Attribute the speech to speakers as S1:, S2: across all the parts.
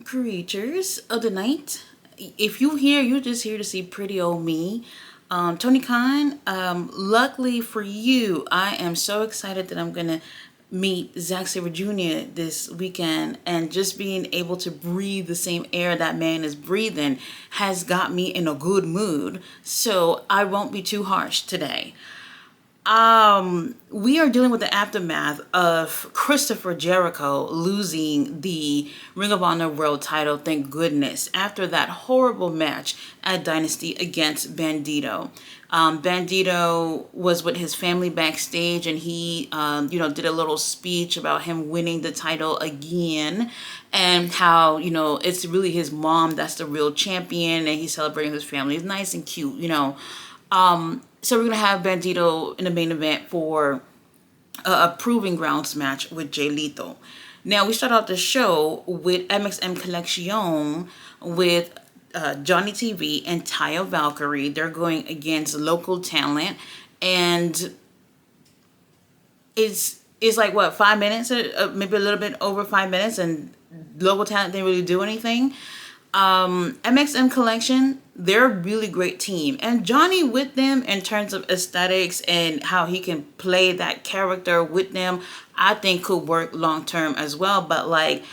S1: Creatures of the night. If you here, you're just here to see pretty old me. Tony Khan, luckily for you, I am so excited that I'm going to meet Zack Sabre Jr. this weekend, and just being able to breathe the same air that man is breathing has got me in a good mood. So I won't be too harsh today. We are dealing with the aftermath of Christopher Jericho losing the Ring of Honor World title, thank goodness, after that horrible match at Dynasty against Bandito. Bandito was with his family backstage, and he, did a little speech about him winning the title again, and how, it's really his mom that's the real champion, and he's celebrating his family. It's nice and cute. So we're going to have Bandito in the main event for a Proving Grounds match with Jay Lethal. Now, we start out the show with MXM Collection with Johnny TV and Taya Valkyrie. They're going against local talent. And it's like, what, 5 minutes? Maybe a little bit over 5 minutes. And local talent didn't really do anything. MXM Collection, they're a really great team, and Johnny with them in terms of aesthetics and how he can play that character with them, I think could work long term as well. But like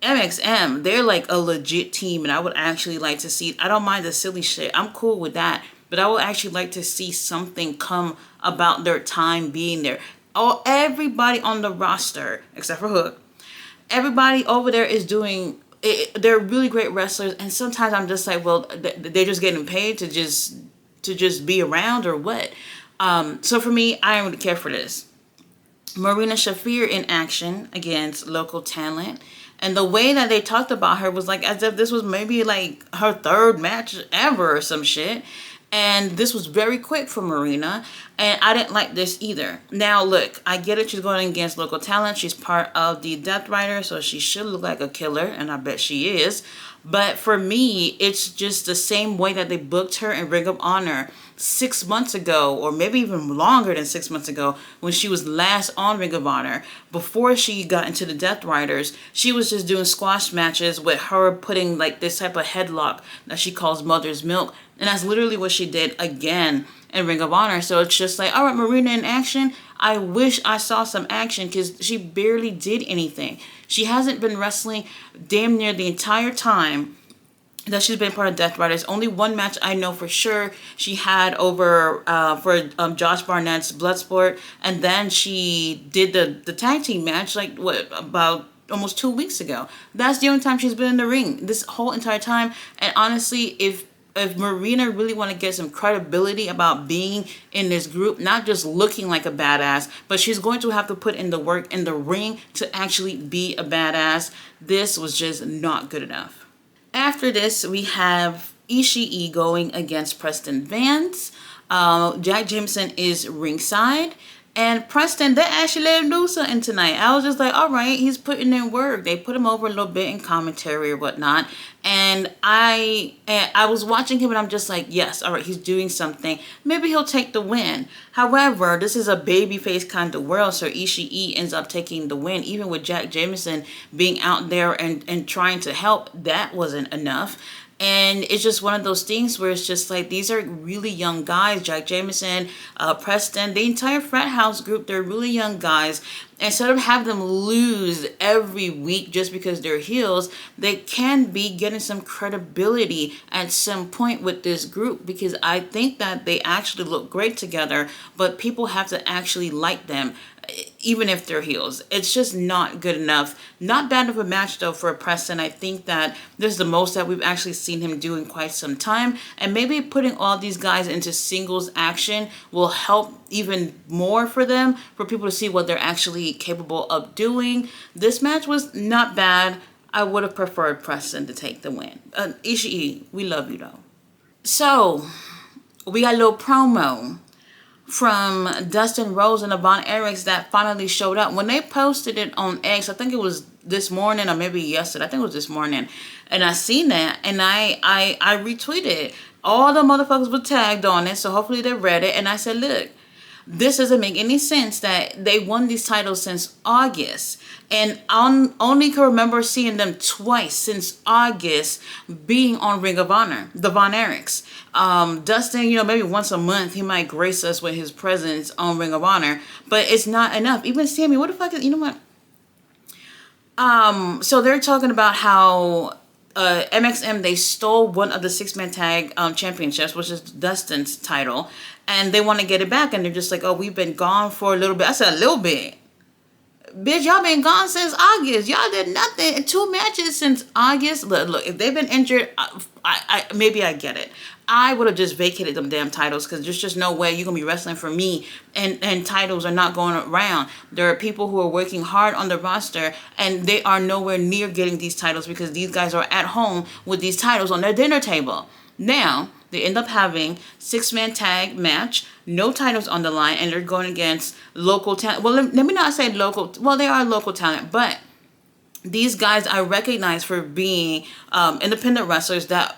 S1: MXM, they're like a legit team, and I would actually like to see, I don't mind the silly shit, I'm cool with that, but I would actually like to see something come about their time being there. Everybody on the roster except for Hook, everybody over there is doing they're really great wrestlers, and sometimes I'm just like, well, they're just getting paid to just be around, or what? So for me, I don't really care for this. Marina Shafir in action against local talent, and the way that they talked about her was like as if this was maybe like her third match ever or some shit. And this was very quick for Marina, and I didn't like this either. Now, look, I get it. She's going against local talent. She's part of the Death Rider, so she should look like a killer, and I bet she is. But for me, it's just the same way that they booked her in Ring of Honor 6 months ago, or maybe even longer than 6 months ago, when she was last on Ring of Honor. Before she got into the Death Riders, she was just doing squash matches with her putting like this type of headlock that she calls Mother's Milk. And that's literally what she did again in Ring of Honor. So it's just like, all right, Marina in action. I wish I saw some action, because she barely did anything. She hasn't been wrestling damn near the entire time that she's been part of Death Riders. Only one match I know for sure she had over for Josh Barnett's Bloodsport, and then she did the tag team match like what, about almost 2 weeks ago. That's the only time she's been in the ring this whole entire time. And honestly, if Marina really want to get some credibility about being in this group, not just looking like a badass, but she's going to have to put in the work in the ring to actually be a badass. This was just not good enough. After this, we have Ishii going against Preston Vance. Jack Jameson is ringside. And Preston, they actually let him do something tonight. I was just like, all right, he's putting in work. They put him over a little bit in commentary or whatnot. And I was watching him, and I'm just like, yes, all right, he's doing something. Maybe he'll take the win. However, this is a babyface kind of world, so Ishii ends up taking the win. Even with Jack Jameson being out there and trying to help, that wasn't enough. And it's just one of those things where it's just like, these are really young guys. Jack Jameson, Preston, the entire frat house group, they're really young guys. Instead of having them lose every week just because they're heels, they can be getting some credibility at some point with this group, because I think that they actually look great together, but people have to actually like them, even if they're heels. It's just not good enough. Not bad of a match though for Preston. I think that this is the most that we've actually seen him do in quite some time, and maybe putting all these guys into singles action will help even more for them, for people to see what they're actually capable of doing. This match was not bad. I would have preferred Preston to take the win. Ishii, we love you though. So we got a little promo from Dustin Rhodes and Von Erichs that finally showed up. When they posted it on X, I think it was this morning or maybe yesterday. I think it was this morning. And I seen that, and I retweeted it. All the motherfuckers were tagged on it, so hopefully they read it. And I said, look, This doesn't make any sense that they won these titles since August. And I only can remember seeing them twice since August being on Ring of Honor, the Von Erichs. Dustin, maybe once a month he might grace us with his presence on Ring of Honor, but it's not enough. Even Sammy, what the fuck is, you know what? So they're talking about how MXM, they stole one of the six-man tag championships, which is Dustin's title, and they want to get it back, and they're just like, oh, we've been gone for a little bit. I said, a little bit. Bitch, y'all been gone since August. Y'all did nothing in 2 matches since August. Look, if they've been injured, maybe I get it. I would have just vacated them damn titles, because there's just no way you're going to be wrestling for me and titles are not going around. There are people who are working hard on the roster and they are nowhere near getting these titles because these guys are at home with these titles on their dinner table. Now, they end up having 6-man tag match, no titles on the line, and they're going against local talent. Well, let me not say local. Well, they are local talent, but these guys I recognize for being independent wrestlers that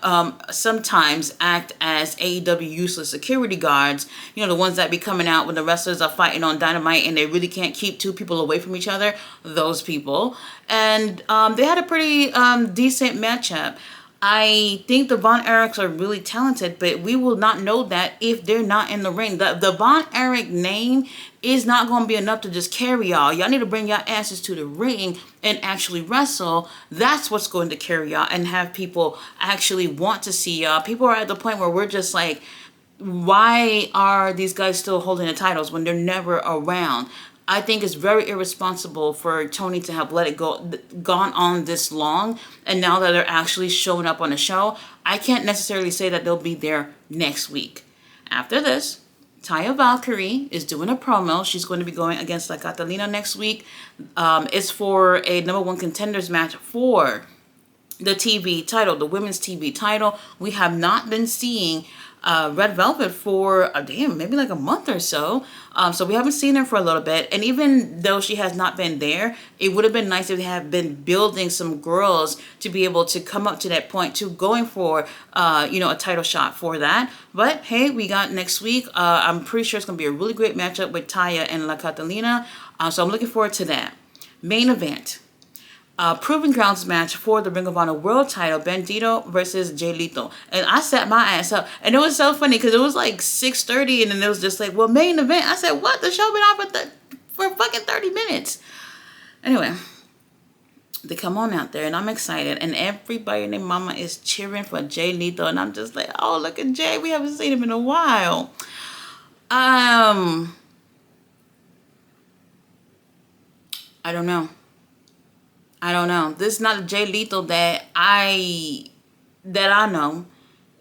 S1: sometimes act as AEW useless security guards. The ones that be coming out when the wrestlers are fighting on Dynamite and they really can't keep 2 people away from each other. Those people. And they had a pretty decent matchup. I think the Von Erichs are really talented, but we will not know that if they're not in the ring. The Von Erich name is not going to be enough to just carry y'all. Y'all need to bring y'all asses to the ring and actually wrestle. That's what's going to carry y'all and have people actually want to see y'all. People are at the point where we're just like, why are these guys still holding the titles when they're never around? I think it's very irresponsible for Tony to have let it gone on this long. And now that they're actually showing up on the show, I can't necessarily say that they'll be there next week. After this, Taya Valkyrie is doing a promo. She's going to be going against La Catalina next week. It's for a #1 contenders match for the TV title, the women's TV title. We have not been seeing Red Velvet for maybe like a month or so. So we haven't seen her for a little bit. And even though she has not been there, it would have been nice if they had been building some girls to be able to come up to that point to going for a title shot for that. But hey, we got next week. I'm pretty sure it's gonna be a really great matchup with Taya and La Catalina. So I'm looking forward to that. Main event. Proving Grounds match for the Ring of Honor World title, Bandito versus Jay Lethal. And I sat my ass up. And it was so funny because it was like 6:30 and then it was just like, well, main event. I said, what? The show been on for fucking 30 minutes. Anyway, they come on out there and I'm excited. And everybody and their mama is cheering for Jay Lethal. And I'm just like, oh, look at Jay. We haven't seen him in a while. I don't know. This is not a Jay Lethal that I know.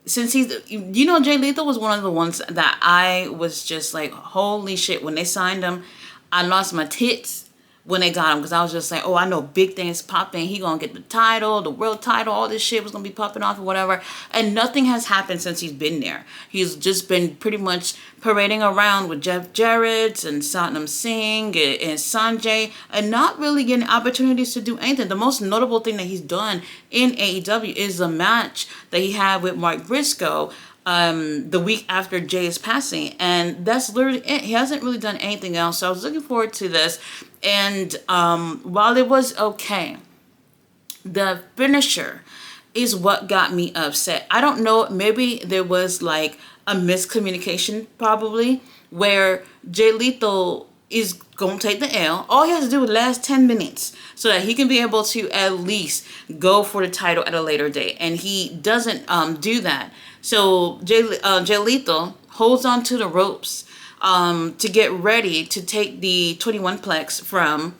S1: Since Jay Lethal was one of the ones that I was just like, holy shit, when they signed him, I lost my tits when they got him, because I was just like, oh, I know big things popping. He gonna get the title, the world title, all this shit was gonna be popping off or whatever. And nothing has happened since he's been there. He's just been pretty much parading around with Jeff Jarrett and Satnam Singh and Sanjay and not really getting opportunities to do anything. The most notable thing that he's done in AEW is the match that he had with Mark Briscoe the week after Jay's passing, and that's literally it. He hasn't really done anything else, so I was looking forward to this. And while it was okay, the finisher is what got me upset. I don't know, maybe there was like a miscommunication probably where Jay Lethal is going to take the L. All he has to do is last 10 minutes so that he can be able to at least go for the title at a later date. And he doesn't do that. So Jay Lethal holds on to the ropes to get ready to take the 21-plex from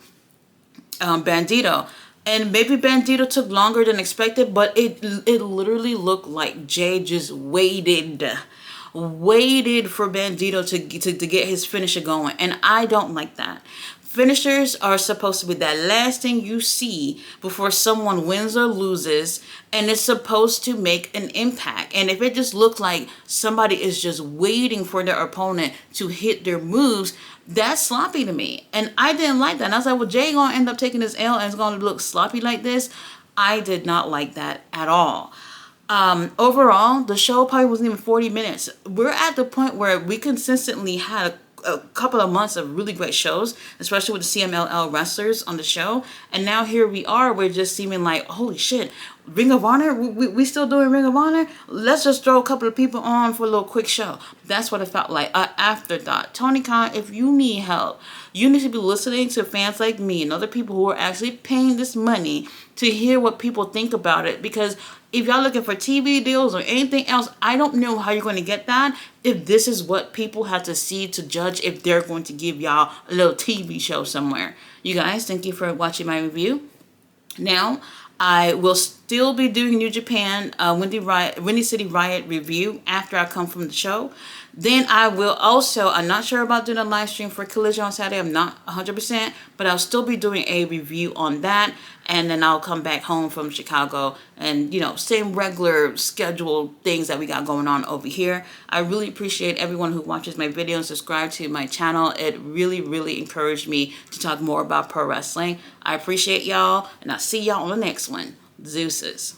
S1: Bandito. And maybe Bandito took longer than expected, but it literally looked like Jay just waited for Bandito to get his finisher going. And I don't like that. Finishers are supposed to be that last thing you see before someone wins or loses, and it's supposed to make an impact. And if it just looked like somebody is just waiting for their opponent to hit their moves, that's sloppy to me. And I didn't like that. And I was like, well, Jay gonna end up taking this L and it's gonna look sloppy like this. I did not like that at all. Overall, the show probably wasn't even 40 minutes. We're at the point where we consistently had a couple of months of really great shows, especially with the CMLL wrestlers on the show. And now here we are, we're just seeming like, holy shit, Ring of Honor? We still doing Ring of Honor? Let's just throw a couple of people on for a little quick show. That's what it felt like. Afterthought. Tony Khan, if you need help, you need to be listening to fans like me and other people who are actually paying this money to hear what people think about it. Because if y'all looking for TV deals or anything else, I don't know how you're going to get that if this is what people have to see to judge if they're going to give y'all a little TV show somewhere. You guys, thank you for watching my review. Now, I will still be doing New Japan Windy City Riot review after I come from the show. Then I will also, I'm not sure about doing a live stream for Collision on Saturday. I'm not 100%, but I'll still be doing a review on that. And then I'll come back home from Chicago and, you know, same regular scheduled things that we got going on over here. I really appreciate everyone who watches my video and subscribe to my channel. It really, really encouraged me to talk more about pro wrestling. I appreciate y'all, and I'll see y'all on the next one. Deuces.